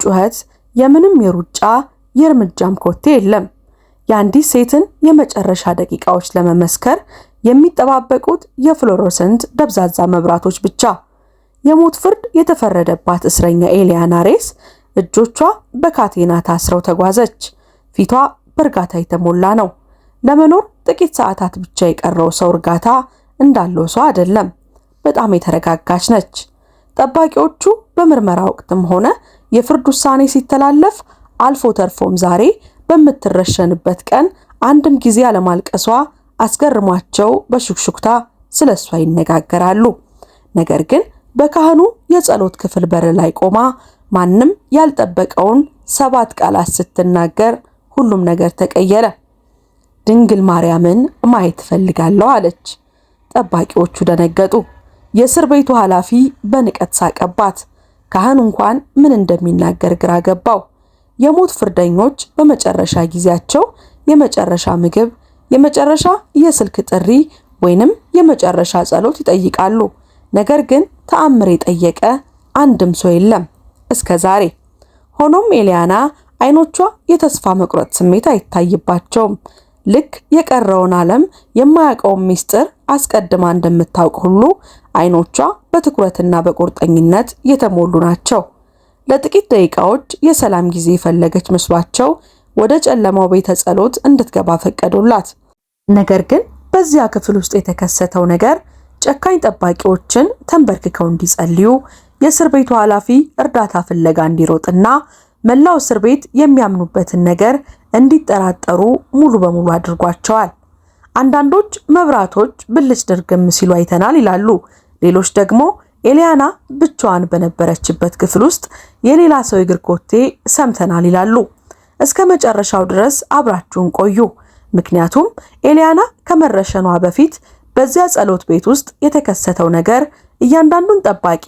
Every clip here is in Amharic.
ጩኸት፣ የምንም የሩጫ የእርምጃም ኮቴ የለም። የአንዲት ሴትን የመጨረሻ ደቂቃዎች ለመመስከር የሚጠባበቁት የፍሎሮሰንት ደብዛዛ መብራቶች ብቻ። የሞት ፍርድ የተፈረደባት እስረኛ ኤሊያና ሬስ እጆቿ በካቴና ታስረው ተጓዘች። ፊቷ በእርጋታ የተሞላ ነው። ለመኖር ጥቂት ሰዓታት ብቻ የቀረው ሰው እርጋታ እንዳለው ሰው አይደለም። በጣም የተረጋጋች ነች። ጠባቂዎቹ በምርመራ ወቅትም ሆነ የፍርድ ውሳኔ ሲተላለፍ አልፎ ተርፎም ዛሬ በምትረሸንበት ቀን አንድም ጊዜ አለማልቀሷ አስገርሟቸው በሹክሹክታ ስለሷ ይነጋገራሉ። ነገር ግን በካህኑ የጸሎት ክፍል በር ላይ ቆማ ማንም ያልጠበቀውን 7 ቃላት ስትናገር ሁሉም ነገር ተቀየረ። ድንግል ማርያምን ማየት ፈልጋለሁ አለች። ጠባቂዎቹ ደነገጡ። የእስር ቤቱ ኃላፊ በንቀት ሳቀባት። ካህኑ እንኳን ምን እንደሚናገር ግራ ገባው። የሞት ፍርደኞች በመጨረሻ ጊዜያቸው የመጨረሻ ምግብ፣ የመጨረሻ የስልክ ጥሪ ወይንም የመጨረሻ ጸሎት ይጠይቃሉ። ነገር ግን ተአምር የጠየቀ አንድም ሰው የለም እስከ ዛሬ። ሆኖም ኤሊያና አይኖቿ የተስፋ መቁረጥ ስሜት አይታይባቸውም። ልክ የቀረውን ዓለም የማያውቀውን ምስጢር አስቀድማ እንደምታውቅ ሁሉ አይኖቿ በትኩረትና በቁርጠኝነት የተሞሉ ናቸው። ለጥቂት ደቂቃዎች የሰላም ጊዜ የፈለገች መስሏቸው ወደ ጨለማው ቤተ ጸሎት እንድትገባ ፈቀዱላት። ነገር ግን በዚያ ክፍል ውስጥ የተከሰተው ነገር ጨካኝ ጠባቂዎችን ተንበርክከው እንዲጸልዩ፣ የእስር ቤቱ ኃላፊ እርዳታ ፍለጋ እንዲሮጥና መላው እስር ቤት የሚያምኑበትን ነገር እንዲጠራጠሩ ሙሉ በሙሉ አድርጓቸዋል። አንዳንዶች መብራቶች ብልጭ ድርግም ሲሉ አይተናል ይላሉ። ሌሎች ደግሞ ኤሊያና ብቻዋን በነበረችበት ክፍል ውስጥ የሌላ ሰው እግር ኮቴ ሰምተናል ይላሉ። እስከ መጨረሻው ድረስ አብራችሁን ቆዩ። ምክንያቱም ኤሊያና ከመረሸኗ በፊት በዚያ ጸሎት ቤት ውስጥ የተከሰተው ነገር እያንዳንዱን ጠባቂ፣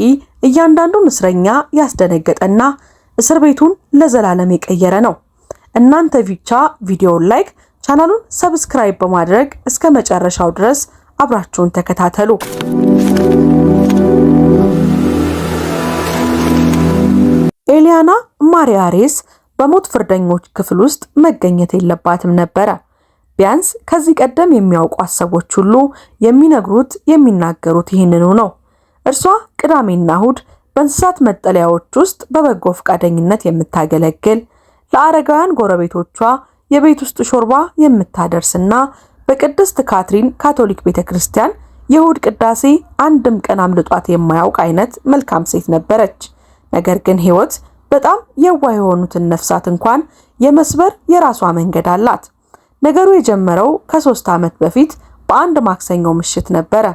እያንዳንዱን እስረኛ ያስደነገጠና እስር ቤቱን ለዘላለም የቀየረ ነው። እናንተ ብቻ ቪዲዮውን ላይክ፣ ቻናሉን ሰብስክራይብ በማድረግ እስከ መጨረሻው ድረስ አብራችሁን ተከታተሉ። ኤሊያና ማሪያ ሬስ በሞት ፍርደኞች ክፍል ውስጥ መገኘት የለባትም ነበረ። ቢያንስ ከዚህ ቀደም የሚያውቋት ሰዎች ሁሉ የሚናገሩት ይህንኑ ነው። እርሷ ቅዳሜና እሁድ በእንስሳት መጠለያዎች ውስጥ በበጎ ፈቃደኝነት የምታገለግል፣ ለአረጋውያን ጎረቤቶቿ የቤት ውስጥ ሾርባ የምታደርስና በቅድስት ካትሪን ካቶሊክ ቤተክርስቲያን የእሁድ ቅዳሴ አንድም ቀን አምልጧት የማያውቅ አይነት መልካም ሴት ነበረች። ነገር ግን ሕይወት በጣም የዋህ የሆኑትን ነፍሳት እንኳን የመስበር የራሷ መንገድ አላት። ነገሩ የጀመረው ከ3 ዓመት በፊት በአንድ ማክሰኞ ምሽት ነበረ።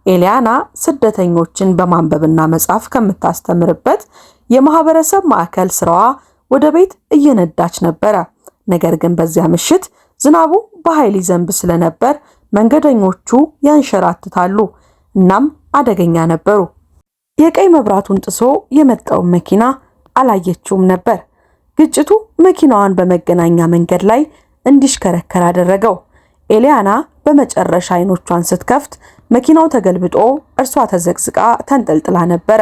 ኤሊያና ስደተኞችን በማንበብና መጻፍ ከምታስተምርበት የማህበረሰብ ማዕከል ስራዋ ወደ ቤት እየነዳች ነበረ። ነገር ግን በዚያ ምሽት ዝናቡ በኃይል ይዘንብ ስለነበር መንገደኞቹ ያንሸራትታሉ፣ እናም አደገኛ ነበሩ። የቀይ መብራቱን ጥሶ የመጣውን መኪና አላየችውም ነበር። ግጭቱ መኪናዋን በመገናኛ መንገድ ላይ እንዲሽከረከር አደረገው። ኤሊያና በመጨረሻ አይኖቿን ስትከፍት መኪናው ተገልብጦ እርሷ ተዘቅዝቃ ተንጠልጥላ ነበረ።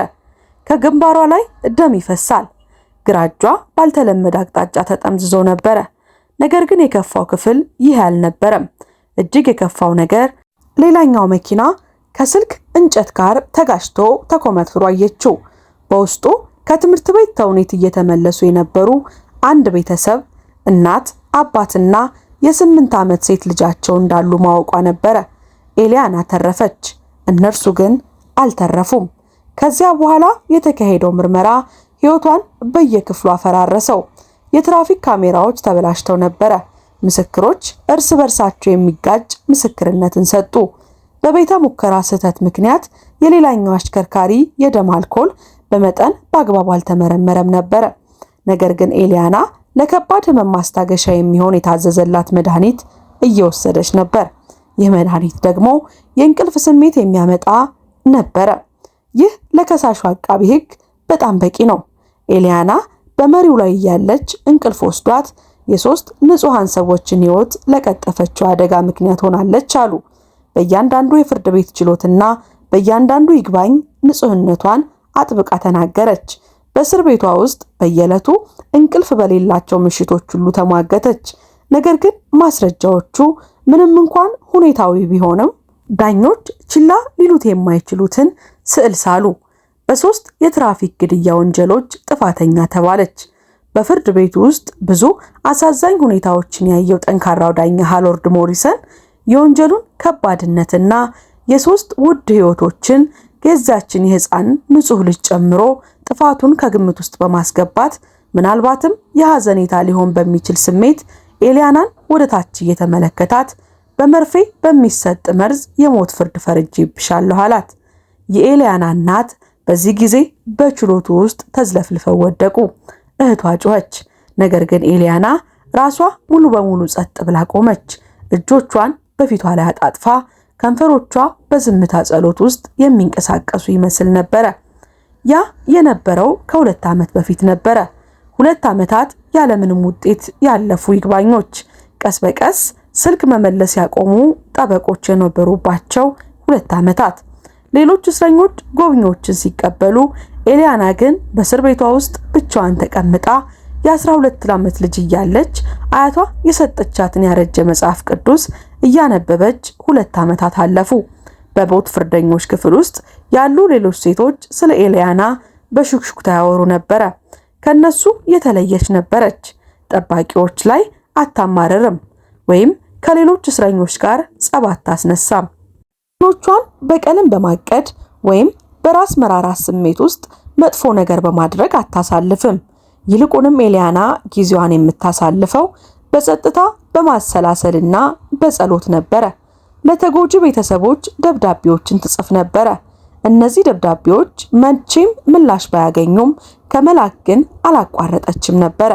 ከግንባሯ ላይ ደም ይፈሳል። ግራ እጇ ባልተለመደ አቅጣጫ ተጠምዝዞ ነበረ። ነገር ግን የከፋው ክፍል ይህ አልነበረም። እጅግ የከፋው ነገር ሌላኛው መኪና ከስልክ እንጨት ጋር ተጋጭቶ ተኮመትሮ አየችው። በውስጡ ከትምህርት ቤት ተውኔት እየተመለሱ የነበሩ አንድ ቤተሰብ፣ እናት፣ አባትና የ8 ዓመት ሴት ልጃቸው እንዳሉ ማወቋ ነበረ። ኤሊያና ተረፈች፣ እነርሱ ግን አልተረፉም። ከዚያ በኋላ የተካሄደው ምርመራ ሕይወቷን በየክፍሉ አፈራረሰው። የትራፊክ ካሜራዎች ተበላሽተው ነበረ። ምስክሮች እርስ በርሳቸው የሚጋጭ ምስክርነትን ሰጡ። በቤተ ሙከራ ስህተት ምክንያት የሌላኛው አሽከርካሪ የደም አልኮል በመጠን በአግባቡ አልተመረመረም ነበረ። ነገር ግን ኤሊያና ለከባድ ህመም ማስታገሻ የሚሆን የታዘዘላት መድኃኒት እየወሰደች ነበር። ይህ መድኃኒት ደግሞ የእንቅልፍ ስሜት የሚያመጣ ነበረ። ይህ ለከሳሹ አቃቢ ሕግ በጣም በቂ ነው። ኤሊያና በመሪው ላይ ያለች እንቅልፍ ወስዷት የ3 ንጹሃን ሰዎችን ህይወት ለቀጠፈችው አደጋ ምክንያት ሆናለች አሉ። በእያንዳንዱ የፍርድ ቤት ችሎትና በእያንዳንዱ ይግባኝ ንጹህነቷን አጥብቃ ተናገረች። በእስር ቤቷ ውስጥ በየዕለቱ እንቅልፍ በሌላቸው ምሽቶች ሁሉ ተሟገተች። ነገር ግን ማስረጃዎቹ ምንም እንኳን ሁኔታዊ ቢሆንም ዳኞች ችላ ሊሉት የማይችሉትን ስዕል ሳሉ። በ3 የትራፊክ ግድያ ወንጀሎች ጥፋተኛ ተባለች። በፍርድ ቤቱ ውስጥ ብዙ አሳዛኝ ሁኔታዎችን ያየው ጠንካራው ዳኛ ሃሮልድ ሞሪሰን የወንጀሉን ከባድነትና የ3 ውድ ሕይወቶችን የዛችን የሕፃን ንጹሕ ልጅ ጨምሮ ጥፋቱን ከግምት ውስጥ በማስገባት ምናልባትም የሐዘኔታ ሊሆን በሚችል ስሜት ኤሊያናን ወደ ታች እየተመለከታት በመርፌ በሚሰጥ መርዝ የሞት ፍርድ ፈርጄብሻለሁ አላት። የኤሊያና እናት በዚህ ጊዜ በችሎቱ ውስጥ ተዝለፍልፈው ወደቁ። እህቷ ጮኸች። ነገር ግን ኤሊያና ራሷ ሙሉ በሙሉ ጸጥ ብላ ቆመች። እጆቿን በፊቷ ላይ አጣጥፋ ከንፈሮቿ በዝምታ ጸሎት ውስጥ የሚንቀሳቀሱ ይመስል ነበረ። ያ የነበረው ከ2 ዓመት በፊት ነበረ። 2 ዓመታት ያለምንም ውጤት ያለፉ ይግባኞች፣ ቀስ በቀስ ስልክ መመለስ ያቆሙ ጠበቆች የነበሩባቸው 2 ዓመታት። ሌሎች እስረኞች ጎብኚዎችን ሲቀበሉ፣ ኤሊያና ግን በእስር ቤቷ ውስጥ ብቻዋን ተቀምጣ የ12 ዓመት ልጅ እያለች አያቷ የሰጠቻትን ያረጀ መጽሐፍ ቅዱስ እያነበበች 2 ዓመታት አለፉ። በሞት ፍርደኞች ክፍል ውስጥ ያሉ ሌሎች ሴቶች ስለ ኤሊያና በሹክሹክታ ያወሩ ነበረ። ከነሱ የተለየች ነበረች። ጠባቂዎች ላይ አታማረርም ወይም ከሌሎች እስረኞች ጋር ጸብ አታስነሳም። ኖቿን በቀለም በማቀድ ወይም በራስ መራራት ስሜት ውስጥ መጥፎ ነገር በማድረግ አታሳልፍም። ይልቁንም ኤሊያና ጊዜዋን የምታሳልፈው በጸጥታ በማሰላሰልና በጸሎት ነበረ። ለተጎጂ ቤተሰቦች ደብዳቤዎችን ትጽፍ ነበረ። እነዚህ ደብዳቤዎች መቼም ምላሽ ባያገኙም ከመላክ ግን አላቋረጠችም ነበረ።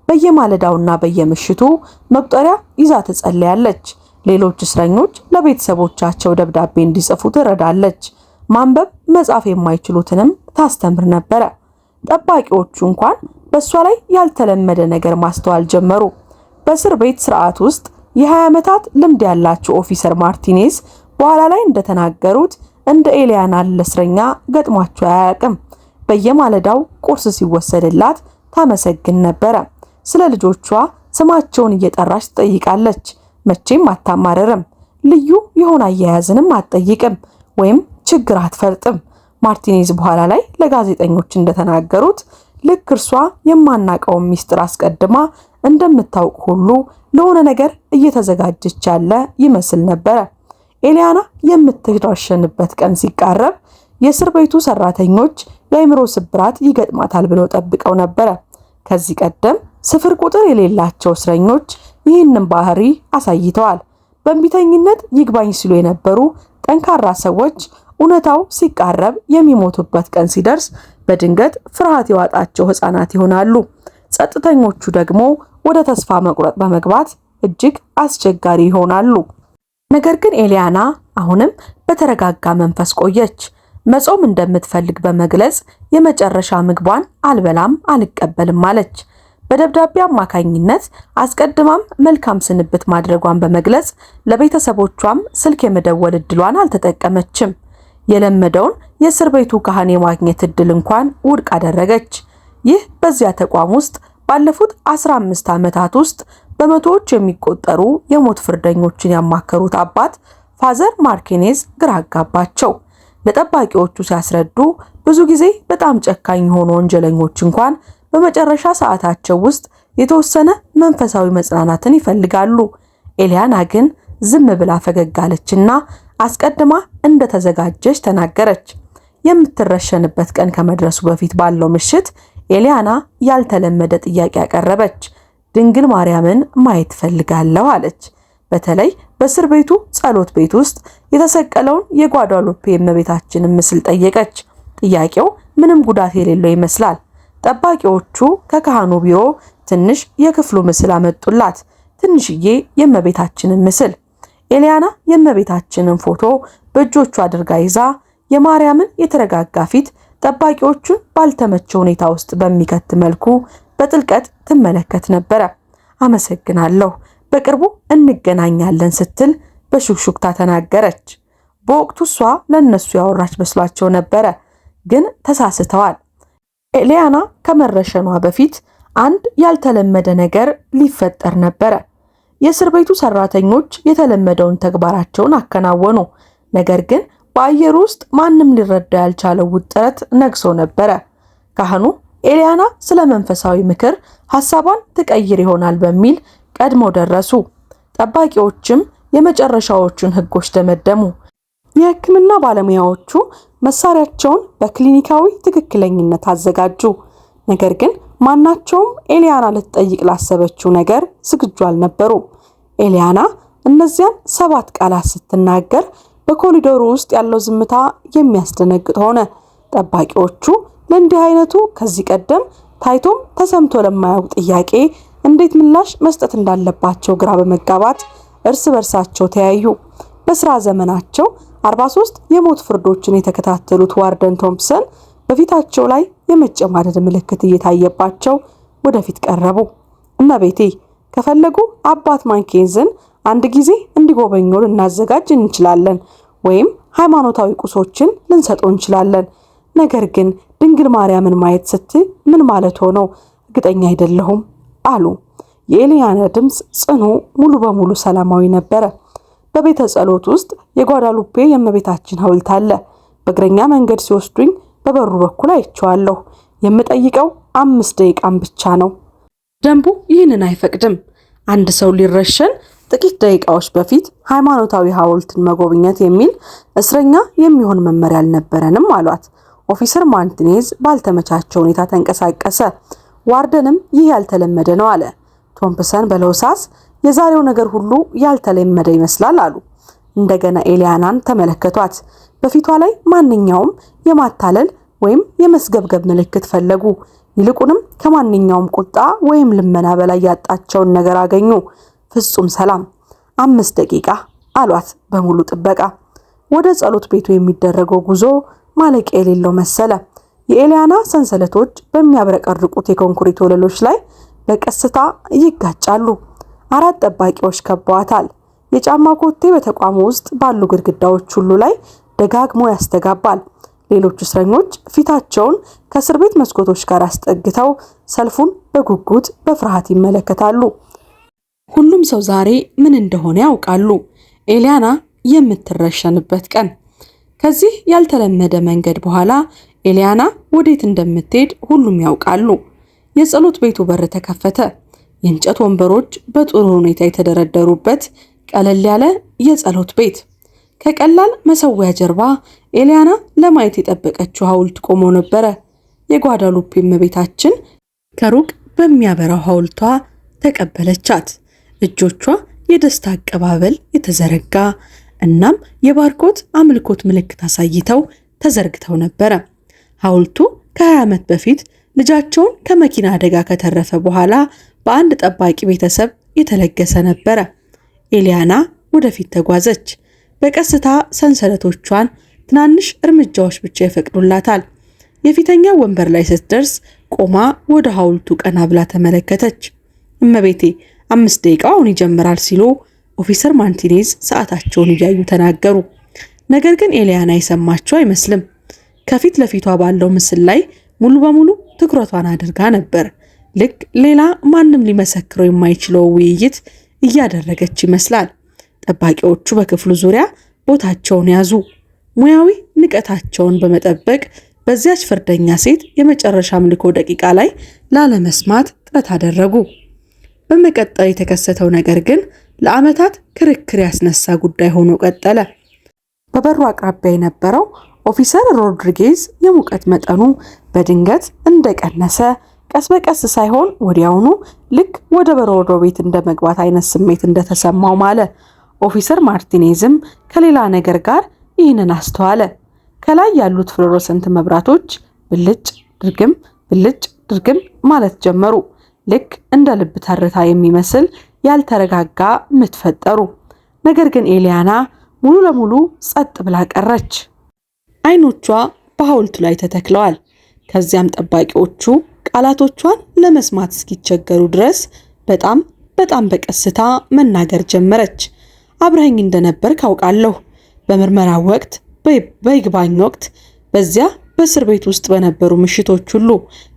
በየማለዳውና በየምሽቱ መቁጠሪያ ይዛ ትጸልያለች። ሌሎች እስረኞች ለቤተሰቦቻቸው ደብዳቤ እንዲጽፉ ትረዳለች። ማንበብ መጻፍ የማይችሉትንም ታስተምር ነበረ። ጠባቂዎቹ እንኳን በእሷ ላይ ያልተለመደ ነገር ማስተዋል ጀመሩ። በእስር ቤት ስርዓት ውስጥ የ20 ዓመታት ልምድ ያላቸው ኦፊሰር ማርቲኔዝ በኋላ ላይ እንደተናገሩት እንደ ኤሊያና ያለ እስረኛ ገጥሟቸው አያውቅም። በየማለዳው ቁርስ ሲወሰድላት ታመሰግን ነበረ። ስለ ልጆቿ ስማቸውን እየጠራች ትጠይቃለች። መቼም አታማረርም። ልዩ የሆነ አያያዝንም አትጠይቅም ወይም ችግር አትፈርጥም። ማርቲኔዝ በኋላ ላይ ለጋዜጠኞች እንደተናገሩት ልክ እርሷ የማናቀውን ሚስጥር አስቀድማ እንደምታውቅ ሁሉ ለሆነ ነገር እየተዘጋጀች ያለ ይመስል ነበረ። ኤሊያና የምትረሸንበት ቀን ሲቃረብ የእስር ቤቱ ሰራተኞች የአእምሮ ስብራት ይገጥማታል ብለው ጠብቀው ነበረ። ከዚህ ቀደም ስፍር ቁጥር የሌላቸው እስረኞች ይህንን ባህሪ አሳይተዋል። በእንቢተኝነት ይግባኝ ሲሉ የነበሩ ጠንካራ ሰዎች እውነታው ሲቃረብ የሚሞቱበት ቀን ሲደርስ በድንገት ፍርሃት የዋጣቸው ሕፃናት ይሆናሉ። ጸጥተኞቹ ደግሞ ወደ ተስፋ መቁረጥ በመግባት እጅግ አስቸጋሪ ይሆናሉ። ነገር ግን ኤሊያና አሁንም በተረጋጋ መንፈስ ቆየች። መጾም እንደምትፈልግ በመግለጽ የመጨረሻ ምግቧን አልበላም አልቀበልም አለች። በደብዳቤ አማካኝነት አስቀድማም መልካም ስንብት ማድረጓን በመግለጽ ለቤተሰቦቿም ስልክ የመደወል እድሏን አልተጠቀመችም። የለመደውን የእስር ቤቱ ካህን የማግኘት እድል እንኳን ውድቅ አደረገች። ይህ በዚያ ተቋም ውስጥ ባለፉት 15 ዓመታት ውስጥ በመቶዎች የሚቆጠሩ የሞት ፍርደኞችን ያማከሩት አባት ፋዘር ማርቲኔዝ ግራ አጋባቸው። ለጠባቂዎቹ ሲያስረዱ ብዙ ጊዜ በጣም ጨካኝ የሆኑ ወንጀለኞች እንኳን በመጨረሻ ሰዓታቸው ውስጥ የተወሰነ መንፈሳዊ መጽናናትን ይፈልጋሉ። ኤሊያና ግን ዝም ብላ ፈገግ አለችና አስቀድማ እንደተዘጋጀች ተናገረች። የምትረሸንበት ቀን ከመድረሱ በፊት ባለው ምሽት ኤሊያና ያልተለመደ ጥያቄ ያቀረበች። ድንግል ማርያምን ማየት ፈልጋለሁ አለች። በተለይ በእስር ቤቱ ጸሎት ቤት ውስጥ የተሰቀለውን የጓዳሉፔ እመቤታችንን ምስል ጠየቀች። ጥያቄው ምንም ጉዳት የሌለው ይመስላል። ጠባቂዎቹ ከካህኑ ቢሮ ትንሽ የክፍሉ ምስል አመጡላት። ትንሽዬ የእመቤታችንን ምስል። ኤሊያና የእመቤታችንን ፎቶ በእጆቿ አድርጋ ይዛ የማርያምን የተረጋጋ ፊት ጠባቂዎቹን ባልተመቸ ሁኔታ ውስጥ በሚከት መልኩ በጥልቀት ትመለከት ነበረ። አመሰግናለሁ፣ በቅርቡ እንገናኛለን ስትል በሹክሹክታ ተናገረች። በወቅቱ እሷ ለነሱ ያወራች መስሏቸው ነበረ፣ ግን ተሳስተዋል። ኤሊያና ከመረሸኗ በፊት አንድ ያልተለመደ ነገር ሊፈጠር ነበረ። የእስር ቤቱ ሰራተኞች የተለመደውን ተግባራቸውን አከናወኑ። ነገር ግን በአየር ውስጥ ማንም ሊረዳ ያልቻለው ውጥረት ነግሶ ነበረ። ካህኑ ኤሊያና ስለ መንፈሳዊ ምክር ሐሳቧን ትቀይር ይሆናል በሚል ቀድመው ደረሱ። ጠባቂዎችም የመጨረሻዎቹን ሕጎች ደመደሙ። የሕክምና ባለሙያዎቹ መሳሪያቸውን በክሊኒካዊ ትክክለኝነት አዘጋጁ። ነገር ግን ማናቸውም ኤሊያና ልትጠይቅ ላሰበችው ነገር ዝግጁ አልነበሩም። ኤሊያና እነዚያን 7 ቃላት ስትናገር በኮሪዶሩ ውስጥ ያለው ዝምታ የሚያስደነግጥ ሆነ። ጠባቂዎቹ ለእንዲህ አይነቱ ከዚህ ቀደም ታይቶም ተሰምቶ ለማያውቅ ጥያቄ እንዴት ምላሽ መስጠት እንዳለባቸው ግራ በመጋባት እርስ በርሳቸው ተያዩ። በስራ ዘመናቸው 43 የሞት ፍርዶችን የተከታተሉት ዋርደን ቶምፕሰን በፊታቸው ላይ የመጨማደድ ምልክት እየታየባቸው ወደፊት ቀረቡ። እመቤቴ፣ ከፈለጉ አባት ማንኬንዝን አንድ ጊዜ እንዲጎበኙ ልናዘጋጅ እንችላለን፣ ወይም ሃይማኖታዊ ቁሶችን ልንሰጠው እንችላለን። ነገር ግን ድንግል ማርያምን ማየት ስትይ ምን ማለት ሆነው እርግጠኛ አይደለሁም አሉ። የኤሊያና ድምፅ ጽኑ፣ ሙሉ በሙሉ ሰላማዊ ነበረ። በቤተ ጸሎት ውስጥ የጓዳሉፔ የእመቤታችን ሐውልት አለ። በእግረኛ መንገድ ሲወስዱኝ በበሩ በኩል አይቼዋለሁ። የምጠይቀው 5 ደቂቃም ብቻ ነው። ደንቡ ይህንን አይፈቅድም። አንድ ሰው ሊረሸን ጥቂት ደቂቃዎች በፊት ሃይማኖታዊ ሐውልትን መጎብኘት የሚል እስረኛ የሚሆን መመሪያ አልነበረንም አሏት። ኦፊሰር ማርቲኔዝ ባልተመቻቸ ሁኔታ ተንቀሳቀሰ። ዋርደንም ይህ ያልተለመደ ነው አለ። ቶምፕሰን በለውሳስ የዛሬው ነገር ሁሉ ያልተለመደ ይመስላል አሉ። እንደገና ኤሊያናን ተመለከቷት። በፊቷ ላይ ማንኛውም የማታለል ወይም የመስገብገብ ምልክት ፈለጉ። ይልቁንም ከማንኛውም ቁጣ ወይም ልመና በላይ ያጣቸውን ነገር አገኙ። ፍጹም ሰላም። 5 ደቂቃ አሏት በሙሉ ጥበቃ። ወደ ጸሎት ቤቱ የሚደረገው ጉዞ ማለቂያ የሌለው መሰለ። የኤሊያና ሰንሰለቶች በሚያብረቀርቁት የኮንክሪት ወለሎች ላይ በቀስታ ይጋጫሉ። 4 ጠባቂዎች ከበዋታል። የጫማ ኮቴ በተቋሙ ውስጥ ባሉ ግድግዳዎች ሁሉ ላይ ደጋግሞ ያስተጋባል። ሌሎች እስረኞች ፊታቸውን ከእስር ቤት መስኮቶች ጋር አስጠግተው ሰልፉን በጉጉት በፍርሃት ይመለከታሉ። ሁሉም ሰው ዛሬ ምን እንደሆነ ያውቃሉ። ኤሊያና የምትረሸንበት ቀን። ከዚህ ያልተለመደ መንገድ በኋላ ኤሊያና ወዴት እንደምትሄድ ሁሉም ያውቃሉ። የጸሎት ቤቱ በር ተከፈተ። የእንጨት ወንበሮች በጥሩ ሁኔታ የተደረደሩበት ቀለል ያለ የጸሎት ቤት። ከቀላል መሰዊያ ጀርባ ኤሊያና ለማየት የጠበቀችው ሐውልት ቆሞ ነበረ። የጓዳሉፔ እመቤታችን ከሩቅ በሚያበራው ሐውልቷ ተቀበለቻት። እጆቿ የደስታ አቀባበል የተዘረጋ እናም የባርኮት አምልኮት ምልክት አሳይተው ተዘርግተው ነበረ። ሐውልቱ ከ20 ዓመት በፊት ልጃቸውን ከመኪና አደጋ ከተረፈ በኋላ በአንድ ጠባቂ ቤተሰብ የተለገሰ ነበረ። ኤሊያና ወደፊት ተጓዘች። በቀስታ ሰንሰለቶቿን ትናንሽ እርምጃዎች ብቻ ይፈቅዱላታል። የፊተኛው ወንበር ላይ ስትደርስ ቆማ ወደ ሐውልቱ ቀና ብላ ተመለከተች። እመቤቴ 5 ደቂቃው አሁን ይጀምራል ሲሉ ኦፊሰር ማርቲኔዝ ሰዓታቸውን እያዩ ተናገሩ። ነገር ግን ኤሊያና የሰማቸው አይመስልም። ከፊት ለፊቷ ባለው ምስል ላይ ሙሉ በሙሉ ትኩረቷን አድርጋ ነበር። ልክ ሌላ ማንም ሊመሰክረው የማይችለው ውይይት እያደረገች ይመስላል። ጠባቂዎቹ በክፍሉ ዙሪያ ቦታቸውን ያዙ። ሙያዊ ንቀታቸውን በመጠበቅ በዚያች ፍርደኛ ሴት የመጨረሻ አምልኮ ደቂቃ ላይ ላለመስማት ጥረት አደረጉ። በመቀጠል የተከሰተው ነገር ግን ለዓመታት ክርክር ያስነሳ ጉዳይ ሆኖ ቀጠለ። በበሩ አቅራቢያ የነበረው ኦፊሰር ሮድሪጌዝ የሙቀት መጠኑ በድንገት እንደቀነሰ፣ ቀስ በቀስ ሳይሆን ወዲያውኑ ልክ ወደ በረዶ ቤት እንደመግባት አይነት ስሜት እንደተሰማው ማለ። ኦፊሰር ማርቲኔዝም ከሌላ ነገር ጋር ይህንን አስተዋለ። ከላይ ያሉት ፍሎሮሰንት መብራቶች ብልጭ ድርግም ብልጭ ድርግም ማለት ጀመሩ። ልክ እንደ ልብ ተርታ የሚመስል ያልተረጋጋ ምት ፈጠሩ። ነገር ግን ኤሊያና ሙሉ ለሙሉ ጸጥ ብላ ቀረች። አይኖቿ በሐውልቱ ላይ ተተክለዋል። ከዚያም ጠባቂዎቹ ቃላቶቿን ለመስማት እስኪቸገሩ ድረስ በጣም በቀስታ መናገር ጀመረች። አብረኸኝ እንደነበር ካውቃለሁ። በምርመራ ወቅት፣ በይግባኝ ወቅት፣ በዚያ በእስር ቤት ውስጥ በነበሩ ምሽቶች ሁሉ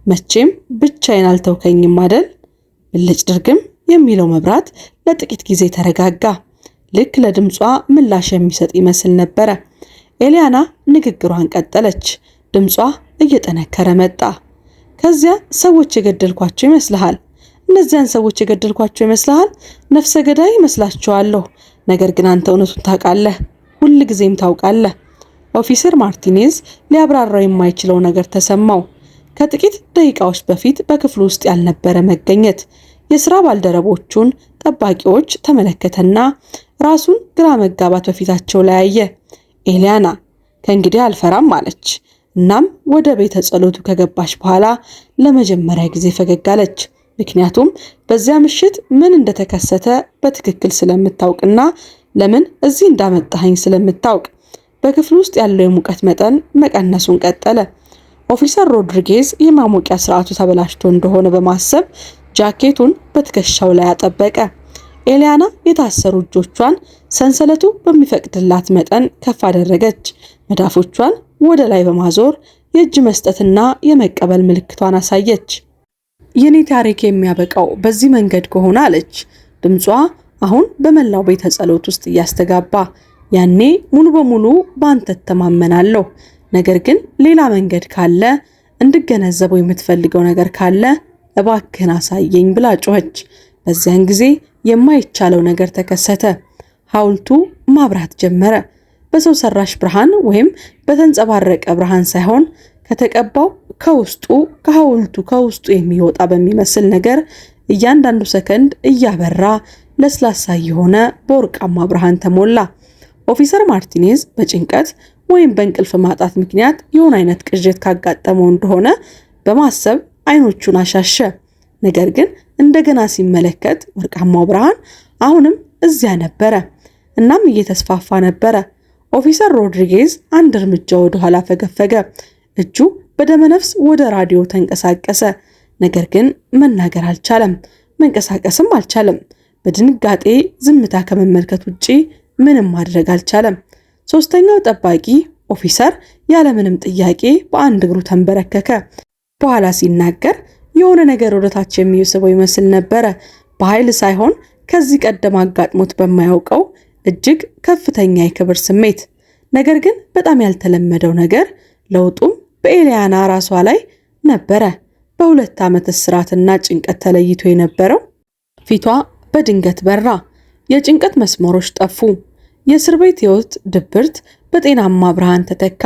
መቼም ብቻዬን አልተውከኝም አይደል? ብልጭ ድርግም የሚለው መብራት ለጥቂት ጊዜ ተረጋጋ። ልክ ለድምጿ ምላሽ የሚሰጥ ይመስል ነበረ። ኤሊያና ንግግሯን ቀጠለች። ድምጿ እየጠነከረ መጣ። ከዚያ ሰዎች የገደልኳቸው ይመስልሃል? እነዚያን ሰዎች የገደልኳቸው ይመስልሃል? ነፍሰ ገዳይ ይመስላችኋለሁ። ነገር ግን አንተ እውነቱን ታውቃለህ፣ ሁል ጊዜም ታውቃለህ። ኦፊሰር ማርቲኔዝ ሊያብራራው የማይችለው ነገር ተሰማው። ከጥቂት ደቂቃዎች በፊት በክፍሉ ውስጥ ያልነበረ መገኘት የሥራ ባልደረቦቹን ጠባቂዎች ተመለከተና ራሱን ግራ መጋባት በፊታቸው ላይ አየ። ኤሊያና ከእንግዲህ አልፈራም አለች። እናም ወደ ቤተ ጸሎቱ ከገባች በኋላ ለመጀመሪያ ጊዜ ፈገግ አለች። ምክንያቱም በዚያ ምሽት ምን እንደተከሰተ በትክክል ስለምታውቅና ለምን እዚህ እንዳመጣኸኝ ስለምታውቅ። በክፍሉ ውስጥ ያለው የሙቀት መጠን መቀነሱን ቀጠለ። ኦፊሰር ሮድሪጌዝ የማሞቂያ ስርዓቱ ተበላሽቶ እንደሆነ በማሰብ ጃኬቱን በትከሻው ላይ አጠበቀ። ኤሊያና የታሰሩ እጆቿን ሰንሰለቱ በሚፈቅድላት መጠን ከፍ አደረገች። መዳፎቿን ወደ ላይ በማዞር የእጅ መስጠትና የመቀበል ምልክቷን አሳየች። የኔ ታሪክ የሚያበቃው በዚህ መንገድ ከሆነ አለች። ድምጿ አሁን በመላው ቤተ ጸሎት ውስጥ እያስተጋባ፣ ያኔ ሙሉ በሙሉ ባንተ ተማመናለሁ። ነገር ግን ሌላ መንገድ ካለ፣ እንድገነዘበው የምትፈልገው ነገር ካለ እባክህን አሳየኝ ብላ ጮኸች። በዚያን ጊዜ የማይቻለው ነገር ተከሰተ። ሐውልቱ ማብራት ጀመረ። በሰው ሰራሽ ብርሃን ወይም በተንጸባረቀ ብርሃን ሳይሆን ከተቀባው ከሐውልቱ ከውስጡ የሚወጣ በሚመስል ነገር እያንዳንዱ ሰከንድ እያበራ ለስላሳ የሆነ በወርቃማ ብርሃን ተሞላ። ኦፊሰር ማርቲኔዝ በጭንቀት ወይም በእንቅልፍ ማጣት ምክንያት የሆነ አይነት ቅዠት ካጋጠመው እንደሆነ በማሰብ አይኖቹን አሻሸ። ነገር ግን እንደገና ሲመለከት ወርቃማው ብርሃን አሁንም እዚያ ነበረ፣ እናም እየተስፋፋ ነበረ። ኦፊሰር ሮድሪጌዝ አንድ እርምጃ ወደ ኋላ ፈገፈገ። እጁ በደመነፍስ ወደ ራዲዮ ተንቀሳቀሰ። ነገር ግን መናገር አልቻለም፣ መንቀሳቀስም አልቻለም። በድንጋጤ ዝምታ ከመመልከት ውጪ ምንም ማድረግ አልቻለም። ሶስተኛው ጠባቂ ኦፊሰር ያለምንም ጥያቄ በአንድ እግሩ ተንበረከከ። በኋላ ሲናገር የሆነ ነገር ወደታች የሚስበው ይመስል ነበረ። በኃይል ሳይሆን ከዚህ ቀደም አጋጥሞት በማያውቀው እጅግ ከፍተኛ የክብር ስሜት። ነገር ግን በጣም ያልተለመደው ነገር ለውጡም በኤሊያና ራሷ ላይ ነበረ። በ2 ዓመት እስራትና ጭንቀት ተለይቶ የነበረው ፊቷ በድንገት በራ። የጭንቀት መስመሮች ጠፉ። የእስር ቤት ሕይወት ድብርት በጤናማ ብርሃን ተተካ።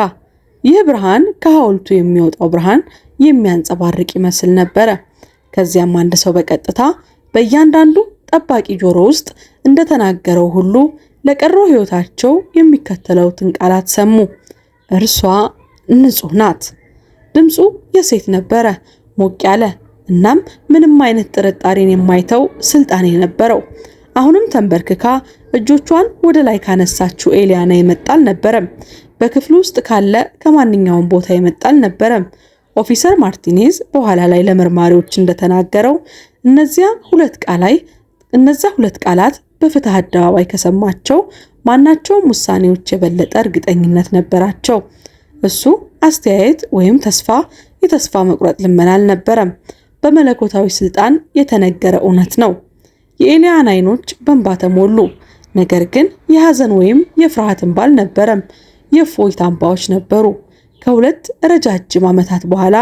ይህ ብርሃን ከሐውልቱ የሚወጣው ብርሃን የሚያንጸባርቅ ይመስል ነበረ። ከዚያም አንድ ሰው በቀጥታ በእያንዳንዱ ጠባቂ ጆሮ ውስጥ እንደተናገረው ሁሉ ለቀረው ሕይወታቸው የሚከተሉትን ቃላት ሰሙ። እርሷ ንጹህ ናት። ድምፁ የሴት ነበረ፣ ሞቅ ያለ እናም ምንም አይነት ጥርጣሬን የማይተው ስልጣን የነበረው። አሁንም ተንበርክካ እጆቿን ወደ ላይ ካነሳችው ኤሊያና የመጣ አልነበረም። በክፍሉ ውስጥ ካለ ከማንኛውም ቦታ የመጣ አልነበረም። ኦፊሰር ማርቲኔዝ በኋላ ላይ ለመርማሪዎች እንደተናገረው እነዚያ ሁለት ቃላት በፍትህ አደባባይ ከሰማቸው ማናቸውም ውሳኔዎች የበለጠ እርግጠኝነት ነበራቸው። እሱ አስተያየት ወይም የተስፋ መቁረጥ ልመና አልነበረም። በመለኮታዊ ስልጣን የተነገረ እውነት ነው። የኤሊያና አይኖች በእንባ ተሞሉ። ነገር ግን የሐዘን ወይም የፍርሃት እንባ አልነበረም። የእፎይታ እንባዎች ነበሩ። ከ2 ረጃጅም ዓመታት በኋላ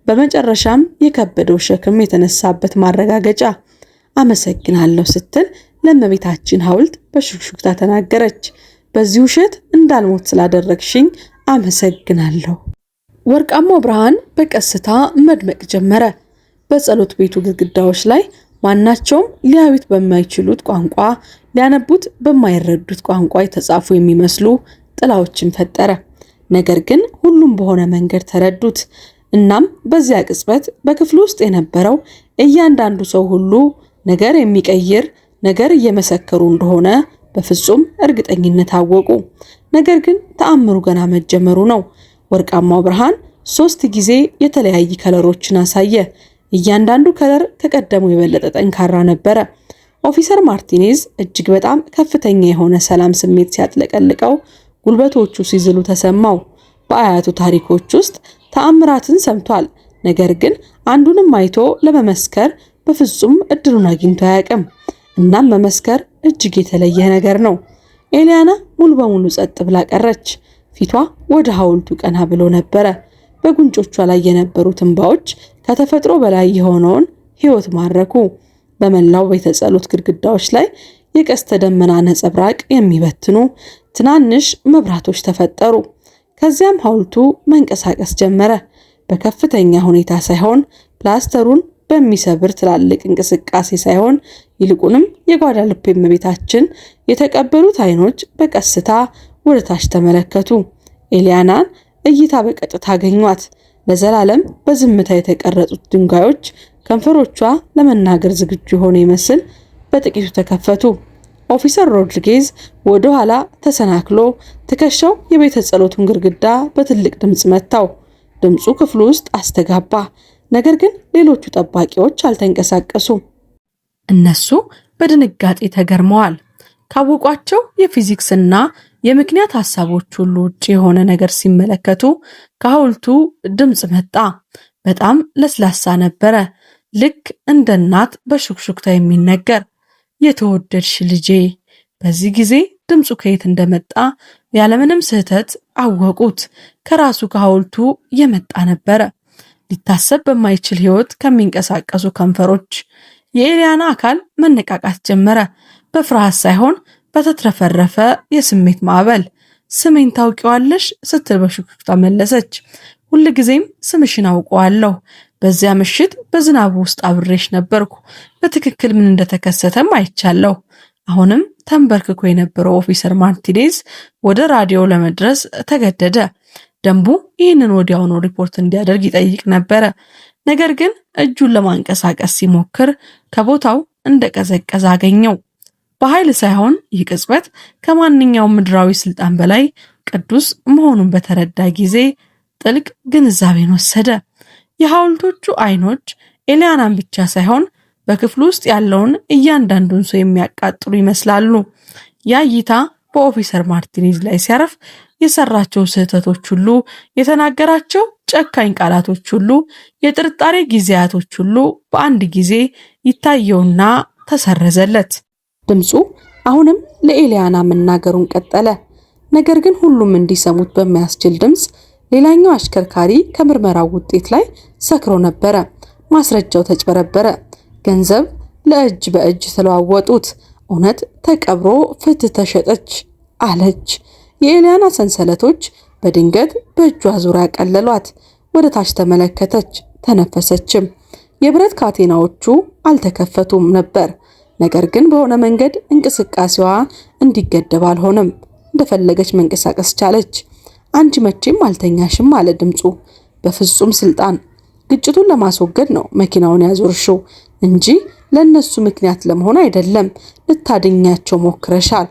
በመጨረሻም የከበደው ሸክም የተነሳበት ማረጋገጫ። አመሰግናለሁ ስትል ለእመቤታችን ሐውልት በሹክሹክታ ተናገረች። በዚህ ውሸት እንዳልሞት ስላደረግሽኝ አመሰግናለሁ። ወርቃማው ብርሃን በቀስታ መድመቅ ጀመረ። በጸሎት ቤቱ ግድግዳዎች ላይ ማናቸውም ሊያዩት በማይችሉት ቋንቋ፣ ሊያነቡት በማይረዱት ቋንቋ የተጻፉ የሚመስሉ ጥላዎችን ፈጠረ። ነገር ግን ሁሉም በሆነ መንገድ ተረዱት። እናም በዚያ ቅጽበት በክፍሉ ውስጥ የነበረው እያንዳንዱ ሰው ሁሉ ነገር የሚቀይር ነገር እየመሰከሩ እንደሆነ በፍጹም እርግጠኝነት አወቁ። ነገር ግን ተአምሩ ገና መጀመሩ ነው። ወርቃማው ብርሃን 3 ጊዜ የተለያዩ ከለሮችን አሳየ። እያንዳንዱ ከለር ከቀደመው የበለጠ ጠንካራ ነበረ። ኦፊሰር ማርቲኔዝ እጅግ በጣም ከፍተኛ የሆነ ሰላም ስሜት ሲያጥለቀልቀው ጉልበቶቹ ሲዝሉ ተሰማው። በአያቱ ታሪኮች ውስጥ ተአምራትን ሰምቷል። ነገር ግን አንዱንም አይቶ ለመመስከር በፍጹም እድሉን አግኝቶ አያውቅም። እናም መመስከር እጅግ የተለየ ነገር ነው። ኤሊያና ሙሉ በሙሉ ጸጥ ብላ ቀረች። ፊቷ ወደ ሐውልቱ ቀና ብሎ ነበረ። በጉንጮቿ ላይ የነበሩት እንባዎች ከተፈጥሮ በላይ የሆነውን ሕይወት ማረኩ። በመላው ቤተ ጸሎት ግድግዳዎች ላይ የቀስተ ደመና ነጸብራቅ የሚበትኑ ትናንሽ መብራቶች ተፈጠሩ። ከዚያም ሐውልቱ መንቀሳቀስ ጀመረ። በከፍተኛ ሁኔታ ሳይሆን ፕላስተሩን በሚሰብር ትላልቅ እንቅስቃሴ ሳይሆን ይልቁንም የጓዳሉፔ እመቤታችን የተቀበሉት አይኖች በቀስታ ወደ ታች ተመለከቱ። ኤሊያናን እይታ በቀጥታ አገኟት። ለዘላለም በዝምታ የተቀረጹት ድንጋዮች ከንፈሮቿ ለመናገር ዝግጁ የሆነ ይመስል በጥቂቱ ተከፈቱ። ኦፊሰር ሮድሪጌዝ ወደ ኋላ ተሰናክሎ ትከሻው የቤተ ጸሎቱን ግድግዳ በትልቅ ድምፅ መታው። ድምፁ ክፍሉ ውስጥ አስተጋባ። ነገር ግን ሌሎቹ ጠባቂዎች አልተንቀሳቀሱም። እነሱ በድንጋጤ ተገርመዋል። ካወቋቸው የፊዚክስና የምክንያት ሐሳቦች ሁሉ ውጪ የሆነ ነገር ሲመለከቱ ከሐውልቱ ድምፅ መጣ። በጣም ለስላሳ ነበረ፣ ልክ እንደ እናት በሹክሹክታ የሚነገር የተወደድሽ ልጄ። በዚህ ጊዜ ድምፁ ከየት እንደመጣ ያለምንም ስህተት አወቁት። ከራሱ ከሐውልቱ የመጣ ነበረ። ሊታሰብ በማይችል ሕይወት ከሚንቀሳቀሱ ከንፈሮች የኤሊያና አካል መነቃቃት ጀመረ። በፍርሃት ሳይሆን በተትረፈረፈ የስሜት ማዕበል። ስሜን ታውቂዋለሽ ስትል በሹክሹክታ መለሰች። ሁልጊዜም ስምሽን አውቀዋለሁ። በዚያ ምሽት በዝናቡ ውስጥ አብሬሽ ነበርኩ። በትክክል ምን እንደተከሰተም አይቻለሁ። አሁንም ተንበርክኮ የነበረው ኦፊሰር ማርቲኔዝ ወደ ራዲዮ ለመድረስ ተገደደ። ደንቡ ይህንን ወዲያውኑ ሪፖርት እንዲያደርግ ይጠይቅ ነበረ። ነገር ግን እጁን ለማንቀሳቀስ ሲሞክር ከቦታው እንደቀዘቀዘ አገኘው። በኃይል ሳይሆን ይህ ቅጽበት ከማንኛውም ምድራዊ ስልጣን በላይ ቅዱስ መሆኑን በተረዳ ጊዜ ጥልቅ ግንዛቤን ወሰደ። የሐውልቶቹ አይኖች ኤሊያናን ብቻ ሳይሆን በክፍሉ ውስጥ ያለውን እያንዳንዱን ሰው የሚያቃጥሉ ይመስላሉ። ያ እይታ በኦፊሰር ማርቲኔዝ ላይ ሲያርፍ የሰራቸው ስህተቶች ሁሉ፣ የተናገራቸው ጨካኝ ቃላቶች ሁሉ፣ የጥርጣሬ ጊዜያቶች ሁሉ በአንድ ጊዜ ይታየውና ተሰረዘለት። ድምፁ አሁንም ለኤሊያና መናገሩን ቀጠለ። ነገር ግን ሁሉም እንዲሰሙት በሚያስችል ድምፅ ሌላኛው አሽከርካሪ ከምርመራው ውጤት ላይ ሰክሮ ነበረ። ማስረጃው ተጭበረበረ። ገንዘብ ለእጅ በእጅ ተለዋወጡት። እውነት ተቀብሮ ፍትህ ተሸጠች አለች። የኤሊያና ሰንሰለቶች በድንገት በእጇ ዙሪያ ቀለሏት። ወደ ታች ተመለከተች፣ ተነፈሰችም። የብረት ካቴናዎቹ አልተከፈቱም ነበር። ነገር ግን በሆነ መንገድ እንቅስቃሴዋ እንዲገደብ አልሆነም። እንደፈለገች መንቀሳቀስ ቻለች። አንቺ መቼም አልተኛሽም አለ ድምፁ በፍጹም ስልጣን። ግጭቱን ለማስወገድ ነው መኪናውን ያዞርሽው እንጂ ለነሱ ምክንያት ለመሆን አይደለም። ልታድኛቸው ሞክረሻል።